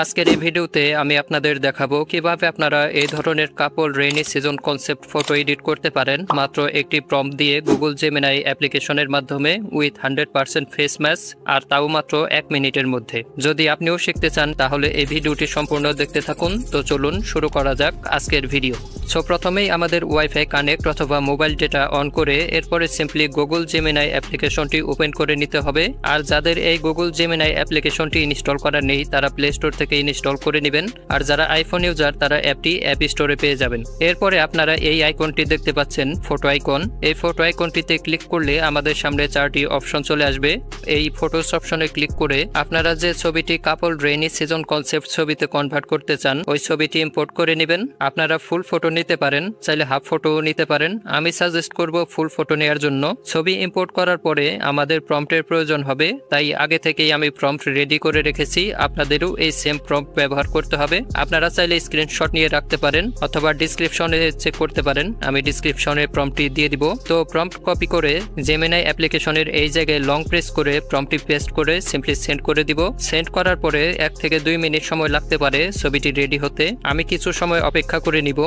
আজকের এই ভিডিওতে আমি আপনাদের দেখাবো কিভাবে আপনারা এই ধরনের couple rainy season concept photo edit করতে পারেন মাত্র একটি প্রম্পট দিয়ে গুগল জেমিনাই অ্যাপ্লিকেশনের মাধ্যমে উইথ 100% ফেস ম্যাচ, আর তাও মাত্র 1 মিনিটের মধ্যে। যদি আপনিও শিখতে চান তাহলে এই ভিডিওটি সম্পূর্ণ দেখতে থাকুন। তো চলুন শুরু করা যাক আজকের ভিডিও। সো প্রথমেই আমাদের ওয়াইফাই কানেক্ট অথবা মোবাইল ডেটা অন করে এরপরে সিম্পলি গুগল জেমিনাই অ্যাপ্লিকেশনটি ওপেন করে নিতে হবে। আর যাদের এই গুগল জেমিনাই অ্যাপ্লিকেশনটি ইনস্টল করা নেই তারা প্লে স্টোর থেকে ইনস্টল করে নেবেন, আর যারা আইফোন ইউজার তারা অ্যাপটি অ্যাপ স্টোরে পেয়ে যাবেন। এরপরে আপনারা এই আইকনটি দেখতে পাচ্ছেন, ফটো আইকন। এই ফটো আইকনটিতে ক্লিক করলে আমাদের সামনে 4টি অপশন চলে আসবে। এই ফটোস অপশনে ক্লিক করে আপনারা যে ছবিটি কাপল রেইনি সিজন কনসেপ্ট ছবিতে কনভার্ট করতে চান ওই ছবিটি ইম্পোর্ট করে নেবেন। আপনারা ফুল ফটো নিতে পারেন, চাইলে হাফ ফটো নিতে পারেন। আমি সাজেস্ট করব ফুল ফটো নেওয়ার জন্য। ছবি ইম্পোর্ট করার পরে আমাদের প্রম্পটের প্রয়োজন হবে, তাই আগে থেকেই আমি প্রম্পট রেডি করে রেখেছি। আপনাদেরও এই সেম প্রম্পট ব্যবহার করতে হবে। আপনারা চাইলে স্ক্রিনশট নিয়ে রাখতে পারেন অথবা ডিসক্রিপশনে চেক করতে পারেন। আমি ডিসক্রিপশনে প্রম্পটটি দিয়ে দিব। তো প্রম্পট কপি করে জেমিনাই অ্যাপ্লিকেশনের এই জায়গায় লং প্রেস করে প্রম্পটটি পেস্ট করে সিম্পলি সেন্ড করে দিব। সেন্ড করার পরে 1 থেকে 2 মিনিট সময় লাগতে পারে ছবিটি রেডি হতে। আমি কিছু সময় অপেক্ষা করে নিব।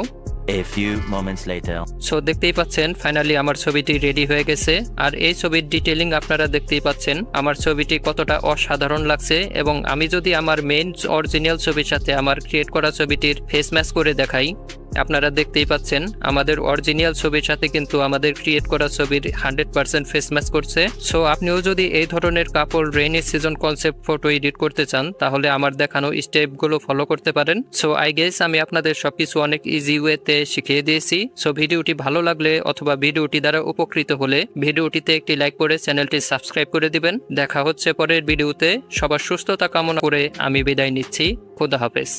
A few moments later. So দেখতেই পাচ্ছেন ফাইনালি আমার ছবিটি রেডি হয়ে গেছে। আর এই ছবির ডিটেইলিং আপনারা দেখতেই পাচ্ছেন আমার ছবিটি কতটা অসাধারণ লাগছে। এবং আমি যদি আমার মেইন অরিজিনাল ছবির সাথে আমার ক্রিয়েট করা ছবিটির ফেস ম্যাচ করে দেখাই, আপনারা দেখতেই পাচ্ছেন আমাদের অরিজিনাল ছবির সাথে কিন্তু আমাদের ক্রিয়েট করা ছবির 100% ফেস ম্যাচ করছে। সো আপনিও যদি এই ধরনের couple rainy season concept photo edit করতে চান তাহলে আমার দেখানো স্টেপগুলো ফলো করতে পারেন। সো আই গেস আমি আপনাদের সবকিছু অনেক ইজি ওয়েতে শিখিয়ে দিয়েছি। সো ভিডিওটি ভালো লাগলে অথবা ভিডিওটি দ্বারা উপকৃত হলে ভিডিওটিতে একটি লাইক করে চ্যানেলটি সাবস্ক্রাইব করে দিবেন। দেখা হচ্ছে পরের ভিডিওতে। সবার সুস্থতা কামনা করে আমি বিদায় নিচ্ছি। খোদা হাফেজ।